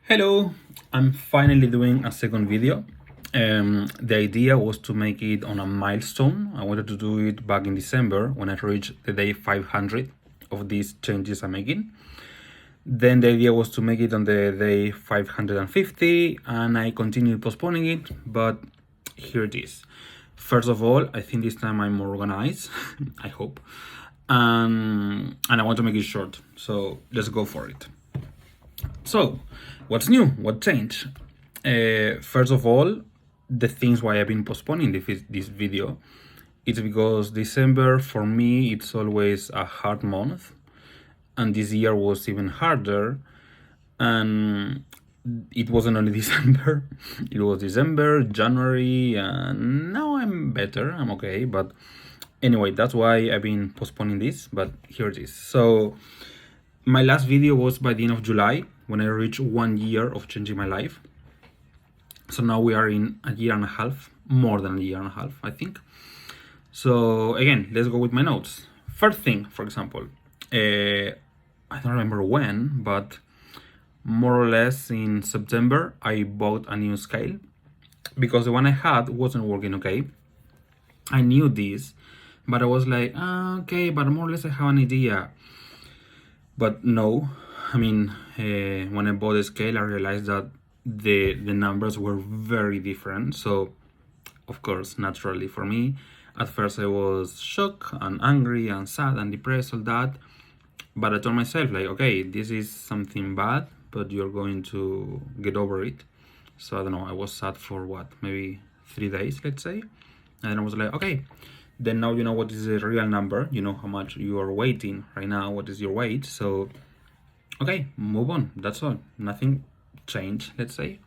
Hello, I'm finally doing a second video. The idea was to make it on a milestone. I wanted to do it back in December when I reached the day 500 of these changes I'm making. Then the idea was to make it on the day 550, and I continued postponing it, but here it is. First of all, I think this time I'm more organized, I hope. And I want to make it short, so let's go for it. So, what's new? What changed? First of all, the things why I've been postponing this video, it's because December for me it's always a hard month, and this year was even harder. And it wasn't only December; it was December, January, and now I'm better. I'm okay, but anyway, that's why I've been postponing this. But here it is. So my last video was by the end of July when I reached 1 year of changing my life. So now we are in a year and a half, more than a year and a half, I think. So again, let's go with my notes. First thing, for example, I don't remember when, but more or less in September, I bought a new scale because the one I had wasn't working okay. I knew this, but I was like, okay, but more or less I have an idea. But no, I mean, when I bought the scale, I realized that the numbers were very different. So, of course, naturally for me, at first I was shocked and angry and sad and depressed, all that. But I told myself, like, okay, this is something bad, but you're going to get over it. So I don't know, I was sad for what, maybe 3 days, let's say. And then I was like, okay, then now you know what is the real number, you know how much you are weighing right now, what is your weight. So, okay, move on, that's all. Nothing changed, let's say.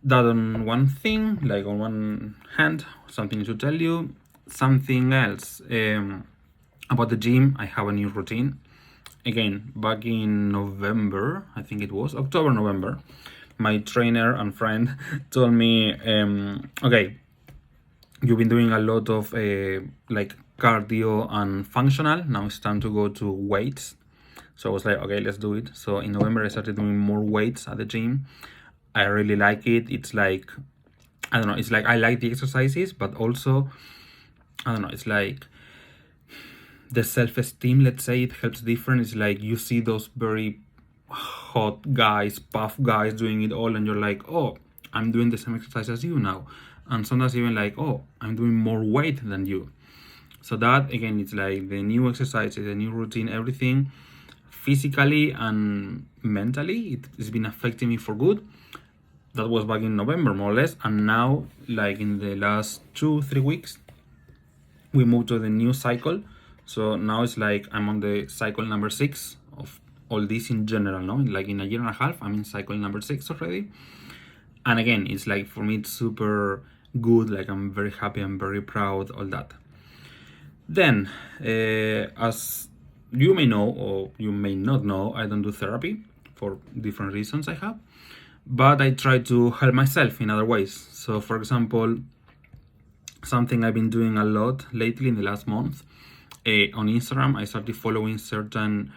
That on one thing, like on one hand, something to tell you. Something else, about the gym, I have a new routine. Again, back in November, I think it was October, November, my trainer and friend told me, okay, you've been doing a lot of like cardio and functional. Now it's time to go to weights. So I was like, okay, let's do it. So in November, I started doing more weights at the gym. I really like it. It's like, I don't know, it's like I like the exercises, but also, I don't know, it's like the self-esteem, let's say, it helps different. It's like you see those very hot guys, buff guys doing it all, and you're like, oh, I'm doing the same exercise as you now. And sometimes even like, oh, I'm doing more weight than you. So that again, it's like the new exercises, the new routine, everything physically and mentally, it's been affecting me for good. That was back in November, more or less. And now, like in the last 2-3 weeks, we moved to the new cycle. So now it's like I'm on the cycle number 6 of all this in general, no? Like in a year and a half, I'm in cycle number 6 already. And again, it's like for me, it's super good. Like I'm very happy, I'm very proud, all that. Then, as you may know or you may not know, I don't do therapy for different reasons I have, but I try to help myself in other ways. So, for example, something I've been doing a lot lately in the last month, on Instagram, I started following certain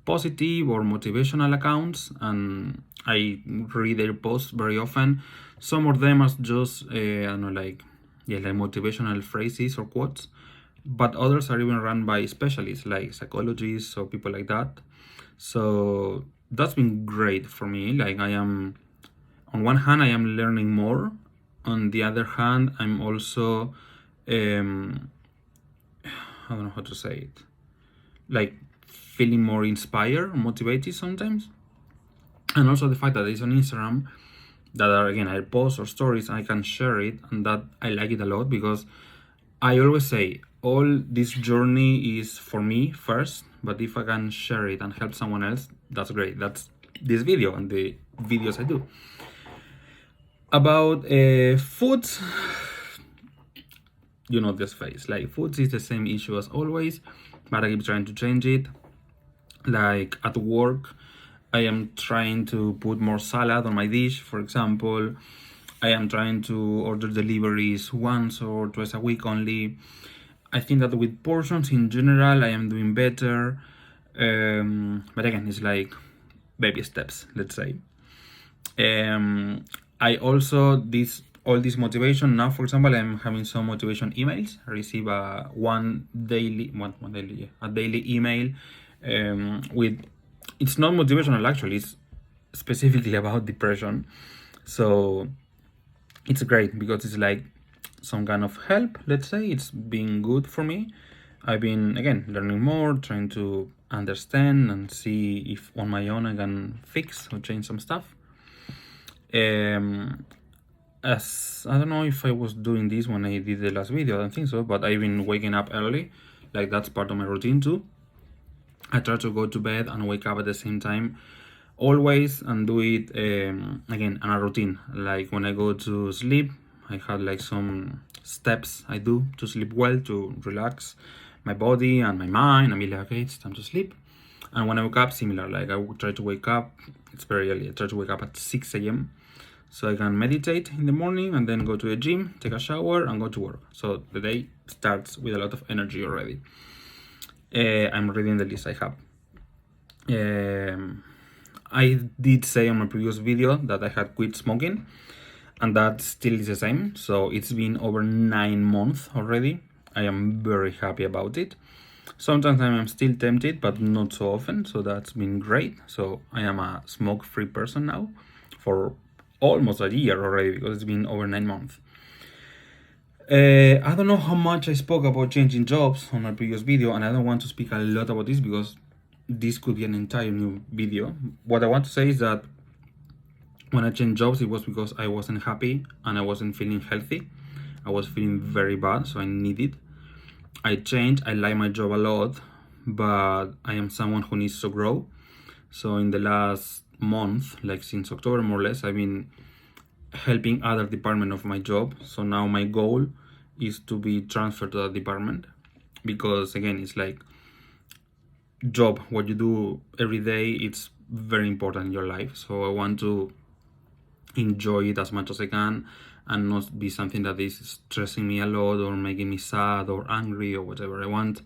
positive or motivational accounts, and I read their posts very often. Some of them are just, I don't know, like motivational phrases or quotes, but others are even run by specialists like psychologists or people like that. So that's been great for me. Like I am, on one hand, I am learning more. On the other hand, I'm also, I don't know how to say it, like feeling more inspired, motivated sometimes. And also the fact that it's on Instagram, that are, again, I post or stories, I can share it, and that I like it a lot because I always say all this journey is for me first, but if I can share it and help someone else, that's great. That's this video and the videos I do. About foods, you know this face, like foods is the same issue as always, but I keep trying to change it. Like at work, I am trying to put more salad on my dish, for example. I am trying to order deliveries once or twice a week only. I think that with portions in general, I am doing better. But again, it's like baby steps, let's say. I also all this motivation now. For example, I'm having some motivation emails. I receive a daily email with, it's not motivational actually, it's specifically about depression. So it's great because it's like some kind of help, let's say. It's been good for me. I've been, again, learning more, trying to understand and see if on my own I can fix or change some stuff. As I don't know if I was doing this when I did the last video, I don't think so, but I've been waking up early, like that's part of my routine too. I try to go to bed and wake up at the same time always, and do it again on a routine. Like when I go to sleep, I have like some steps I do to sleep well, to relax my body and my mind and be like, okay, it's time to sleep. And when I wake up, similar, like I would try to wake up, it's very early, I try to wake up at 6 a.m. so I can meditate in the morning and then go to the gym, take a shower and go to work. So the day starts with a lot of energy already. I'm reading the list I have. I did say on my previous video that I had quit smoking, and that still is the same. So it's been over 9 months already. I am very happy about it. Sometimes I'm still tempted, but not so often, so that's been great. So I am a smoke-free person now for almost a year already, because it's been over 9 months. I don't know how much I spoke about changing jobs on my previous video, and I don't want to speak a lot about this because this could be an entire new video. What I want to say is that when I changed jobs, it was because I wasn't happy and I wasn't feeling healthy. I was feeling very bad, so I needed. I changed, I like my job a lot, but I am someone who needs to grow. So in the last month, like since October more or less, I've been helping other department of my job. So now my goal is to be transferred to that department, because again, it's like job, what you do every day, it's very important in your life. So I want to enjoy it as much as I can and not be something that is stressing me a lot or making me sad or angry or whatever. I want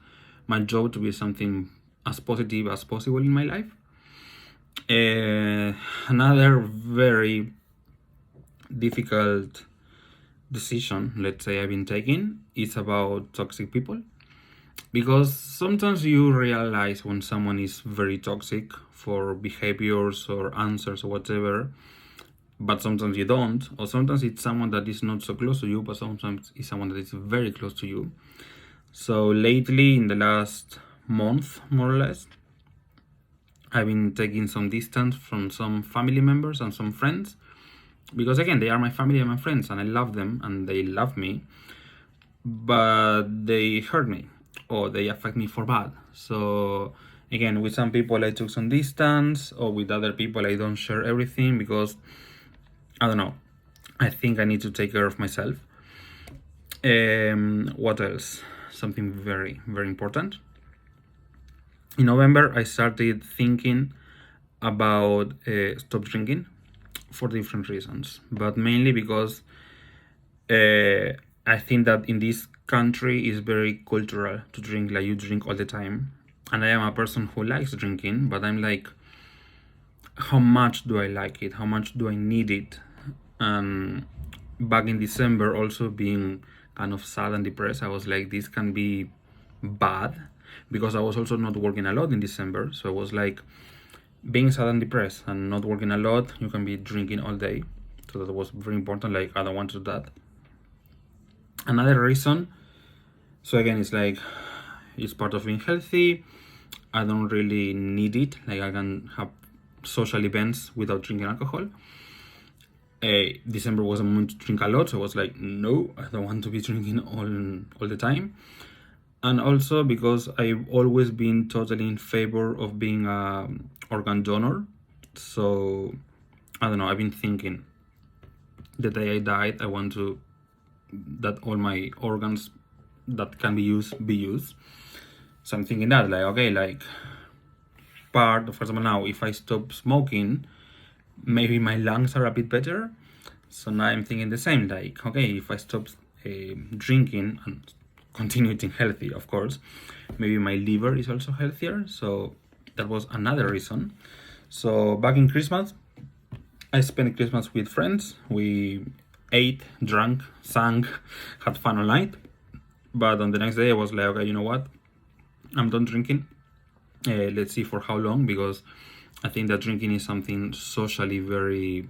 my job to be something as positive as possible in my life. Another very difficult decision, let's say, I've been taking is about toxic people, because sometimes you realize when someone is very toxic for behaviors or answers or whatever, but sometimes you don't, or sometimes it's someone that is not so close to you, but sometimes it's someone that is very close to you. So lately, in the last month more or less, I've been taking some distance from some family members and some friends, because again, they are my family and my friends and I love them and they love me, but they hurt me or they affect me for bad. So again, with some people I took some distance, or with other people I don't share everything, because I don't know, I think I need to take care of myself. What else? Something very, very important. In November, I started thinking about stop drinking for different reasons, but mainly because I think that in this country is very cultural to drink, like you drink all the time. And I am a person who likes drinking, but I'm like, how much do I like it? How much do I need it? Back in December, also being kind of sad and depressed, I was like, this can be bad, because I was also not working a lot in December. So I was like, being sad and depressed and not working a lot, you can be drinking all day. So that was very important. Like, I don't want to do that. Another reason, so again, it's like, it's part of being healthy. I don't really need it. Like, I can have social events without drinking alcohol. December was a moment to drink a lot, so I was like, no, I don't want to be drinking all the time. And also because I've always been totally in favor of being an organ donor. So I don't know, I've been thinking the day I died, I want to that all my organs that can be used. So I'm thinking that, like, okay, like, for example, now if I stop smoking, maybe my lungs are a bit better. So now I'm thinking the same, like, okay, if I stop drinking and continue eating healthy, of course, maybe my liver is also healthier. So that was another reason. So back in Christmas, I spent Christmas with friends. We ate, drank, sang, had fun all night. But on the next day, I was like, okay, you know what? I'm done drinking. Let's see for how long, because I think that drinking is something socially very,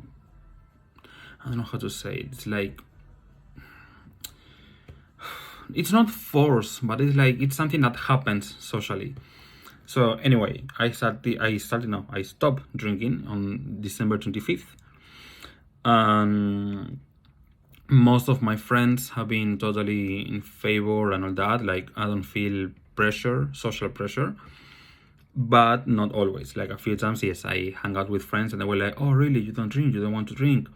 I don't know how to say it. It's like, it's not forced, but it's like, it's something that happens socially. So anyway, I stopped drinking on December 25th. And most of my friends have been totally in favor and all that. Like, I don't feel pressure, social pressure, but not always. Like, a few times, yes, I hang out with friends and they were like, oh, really? You don't drink? You don't want to drink?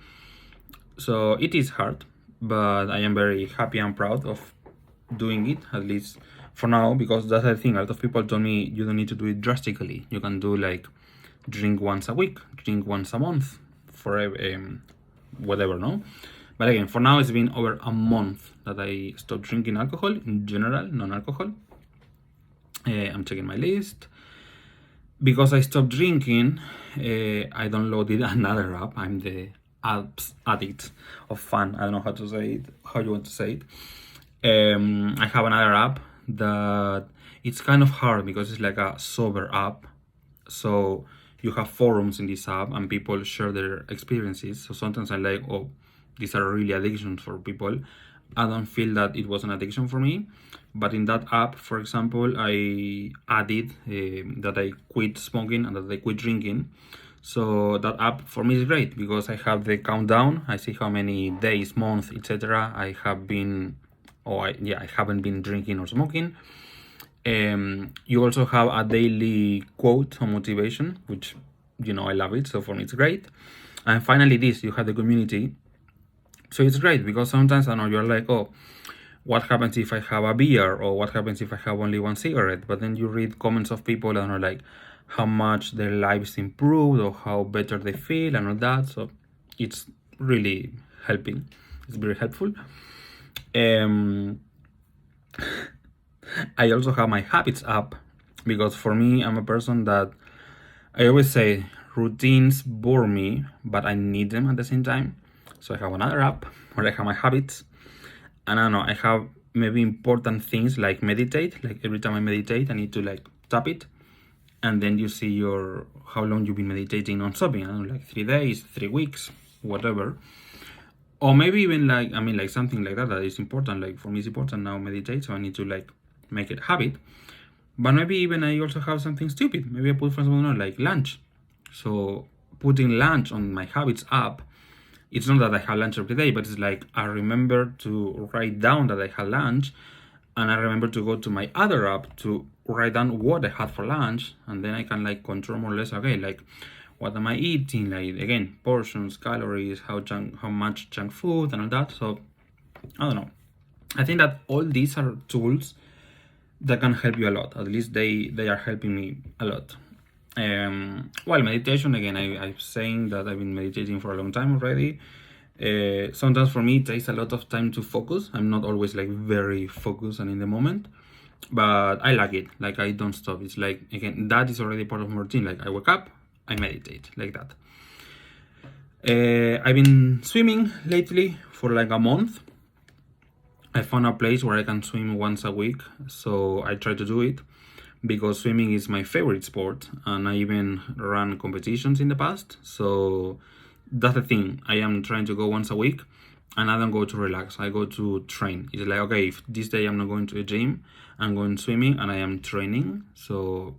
So it is hard, but I am very happy and proud of doing it, at least for now, because that's the thing. A lot of people told me you don't need to do it drastically. You can do like drink once a week, drink once a month, for whatever, no? But again, for now, it's been over a month that I stopped drinking alcohol in general, non-alcohol. I'm checking my list. Because I stopped drinking, I downloaded another app. I'm the apps addict of fun. I don't know how to say it, how you want to say it. I have another app that it's kind of hard because it's like a sober app. So you have forums in this app and people share their experiences. So sometimes I'm like, oh, these are really addictions for people. I don't feel that it was an addiction for me. But in that app, for example, I added that I quit smoking and that I quit drinking. So that app for me is great because I have the countdown. I see how many days, months, etc. I have been, I haven't been drinking or smoking. You also have a daily quote on motivation, which, I love it. So for me, it's great. And finally, you have the community. So it's great because sometimes, I know, you're like, oh, what happens if I have a beer, or what happens if I have only one cigarette? But then you read comments of people and are like how much their lives improved or how better they feel and all that. So it's really helping. It's very helpful. I also have my habits app because for me, I'm a person that I always say routines bore me, but I need them at the same time. So I have another app where I have my habits. And I don't know, I have maybe important things like meditate. Like every time I meditate, I need to like tap it. And then you see how long you've been meditating on something. I don't know, like 3 days, 3 weeks, whatever. Or maybe even like something like that is important. Like for me, it's important now, meditate. So I need to like make it habit. But maybe even I also have something stupid. Maybe I put, for example, like lunch. So putting lunch on my habits app, it's not that I have lunch every day, but it's like I remember to write down that I had lunch, and I remember to go to my other app to write down what I had for lunch, and then I can like control more or less, okay, like what am I eating, like again, portions, calories, how much junk food and all that. So I don't know. I think that all these are tools that can help you a lot. At least they are helping me a lot. Well, meditation, again, I'm saying that I've been meditating for a long time already. Sometimes for me it takes a lot of time to focus. I'm not always like very focused and in the moment, but I like it. Like I don't stop. It's like, again, that is already part of my routine. Like I wake up, I meditate, like that. I've been swimming lately for like a month. I found a place where I can swim once a week, so I try to do it because swimming is my favorite sport, and I even ran competitions in the past. So that's the thing. I am trying to go once a week, and I don't go to relax. I go to train. It's like, okay, if this day I'm not going to the gym, I'm going swimming and I am training. So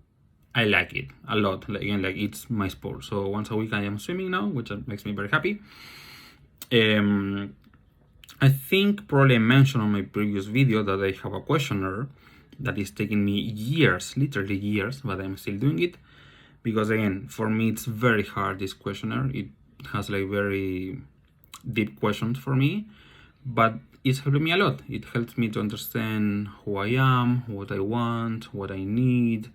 I like it a lot. Like, again, like it's my sport. So once a week I am swimming now, which makes me very happy. I think probably I mentioned on my previous video that I have a questionnaire that is taking me years, literally years, but I'm still doing it because, again, for me it's very hard, this questionnaire. It has like very deep questions for me, but it's helping me a lot. It helps me to understand who I am, what I want, what I need,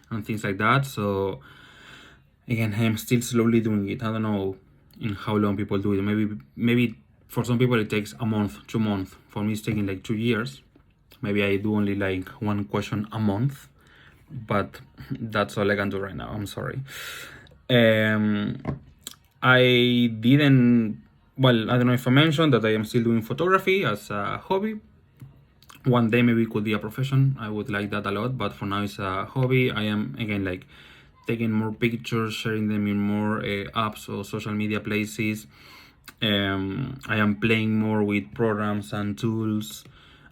and things like that. So again, I'm still slowly doing it. I don't know in how long people do it. Maybe for some people it takes a month, 2 months. For me it's taking like 2 years. Maybe I do only like one question a month, but that's all I can do right now. I'm sorry. I didn't, well, I don't know if I mentioned that I am still doing photography as a hobby. One day maybe it could be a profession. I would like that a lot, but for now it's a hobby. I am again like taking more pictures, sharing them in more apps or social media places. I am playing more with programs and tools.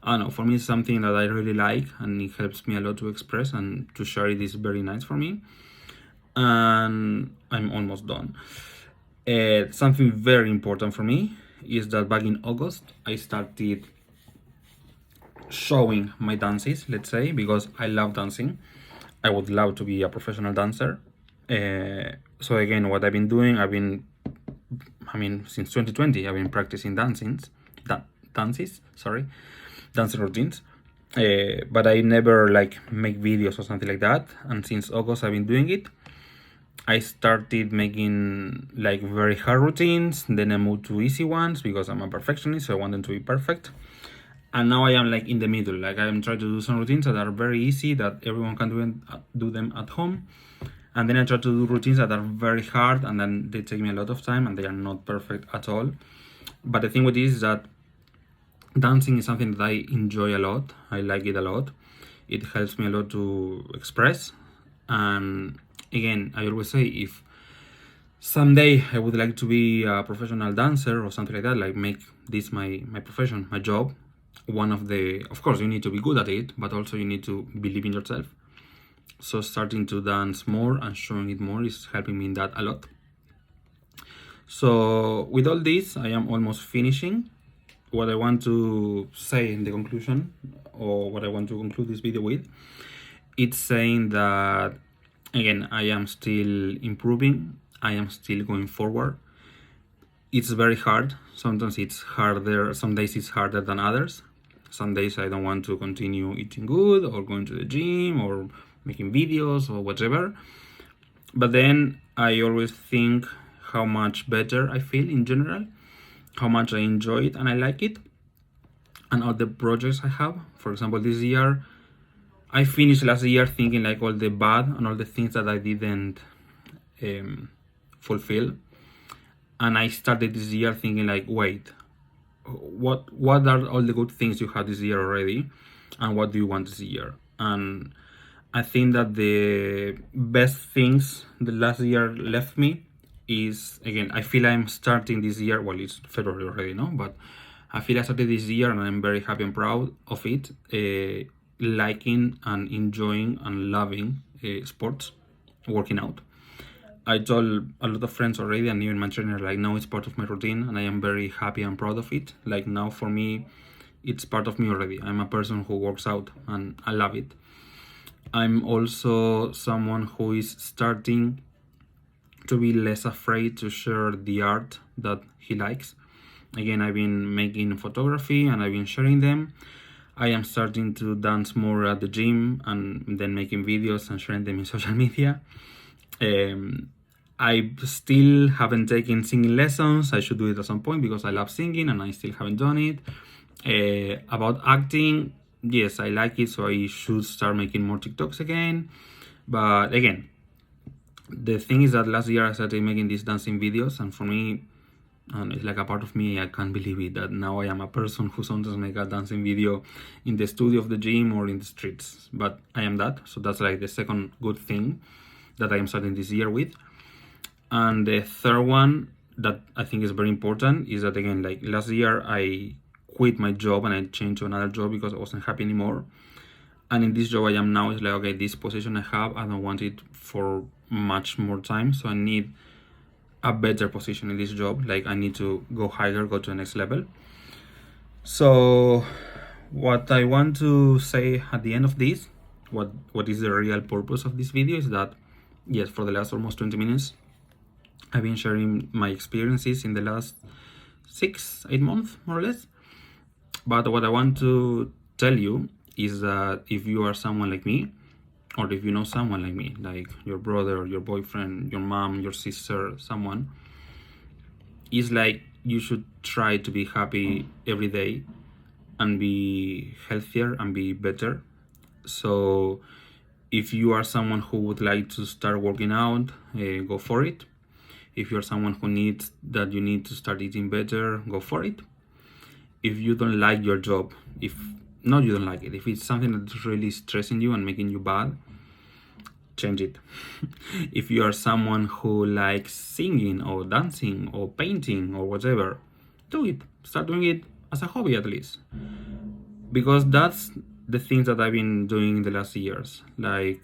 I don't know, for me it's something that I really like, and it helps me a lot to express, and to share it is very nice for me. And I'm almost done. Something very important for me is that back in August I started showing my dances, let's say, because I love dancing. I would love to be a professional dancer. So again, what I've been doing, since 2020, I've been practicing dances, sorry, dancing routines. But I never like make videos or something like that. And since August, I've been doing it. I started making like very hard routines, then I moved to easy ones because I'm a perfectionist, so I want them to be perfect. And now I am like in the middle, like I am trying to do some routines that are very easy, that everyone can do them at home. And then I try to do routines that are very hard, and then they take me a lot of time and they are not perfect at all. But the thing with this is that dancing is something that I enjoy a lot. I like it a lot. It helps me a lot to express. And again, I always say, if someday I would like to be a professional dancer or something like that, like make this my profession, my job, of course you need to be good at it, but also you need to believe in yourself. So starting to dance more and showing it more is helping me in that a lot. So with all this, I am almost finishing. What I want to say in the conclusion, or what I want to conclude this video with, it's saying that, again, I am still improving. I am still going forward. It's very hard. Sometimes it's harder. Some days it's harder than others. Some days I don't want to continue eating good or going to the gym or making videos or whatever. But then I always think how much better I feel in general, how much I enjoy it and I like it, and all the projects I have. For example, this year, I finished last year thinking like all the bad and all the things that I didn't fulfill. And I started this year thinking like, wait, what are all the good things you had this year already, and what do you want this year? And I think that the best things the last year left me is, again, I feel I'm starting this year, well, it's February already, no? But I feel I started this year and I'm very happy and proud of it, liking and enjoying and loving sports, working out. I told a lot of friends already, and even my trainer, like, now it's part of my routine, and I am very happy and proud of it. Like, now for me, it's part of me already. I'm a person who works out and I love it. I'm also someone who is starting to be less afraid to share the art that he likes. Again, I've been making photography and I've been sharing them. I am starting to dance more at the gym and then making videos and sharing them in social media. I still haven't taken singing lessons. I should do it at some point because I love singing and I still haven't done it. About acting, yes, I like it, so I should start making more TikToks again. But again, the thing is that last year I started making these dancing videos, and for me, it's like a part of me. I can't believe it that now I am a person who sometimes make a dancing video in the studio of the gym or in the streets. But I am that, so that's like the second good thing that I am starting this year with. And the third one that I think is very important is that, again, like last year I quit my job and I changed to another job because I wasn't happy anymore. And in this job I am now, it's like, okay, this position I have, I don't want it for much more time, so I need a better position in this job. Like, I need to go higher, go to the next level. So what I want to say at the end of this, what is the real purpose of this video, is that, yes, for the last almost 20 minutes I've been sharing my experiences in the last 6-8 months, more or less. But what I want to tell you is that if you are someone like me, or if you know someone like me, like your brother, your boyfriend, your mom, your sister, someone, is like, you should try to be happy every day and be healthier and be better. So if you are someone who would like to start working out, go for it. If you're someone who needs that, you need to start eating better, go for it. If you don't like your job, if you don't like it, if it's something that's really stressing you and making you bad, change it. If you are someone who likes singing or dancing or painting or whatever, do it. Start doing it as a hobby at least. Because that's the things that I've been doing in the last years. Like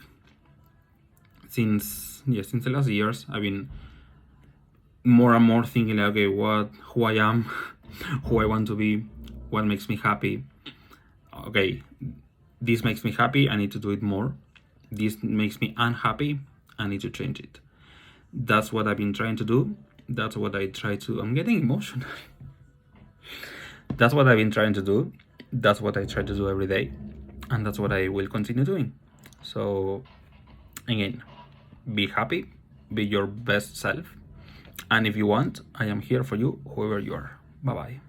since the last years, I've been more and more thinking like, okay, who I am, who I want to be, what makes me happy. Okay, this makes me happy, I need to do it more. This makes me unhappy, I need to change it. That's what I've been trying to do. That's what I try to, I'm getting emotional. That's what I've been trying to do. That's what I try to do every day. And that's what I will continue doing. So again, be happy, be your best self. And if you want, I am here for you, whoever you are. Bye-bye.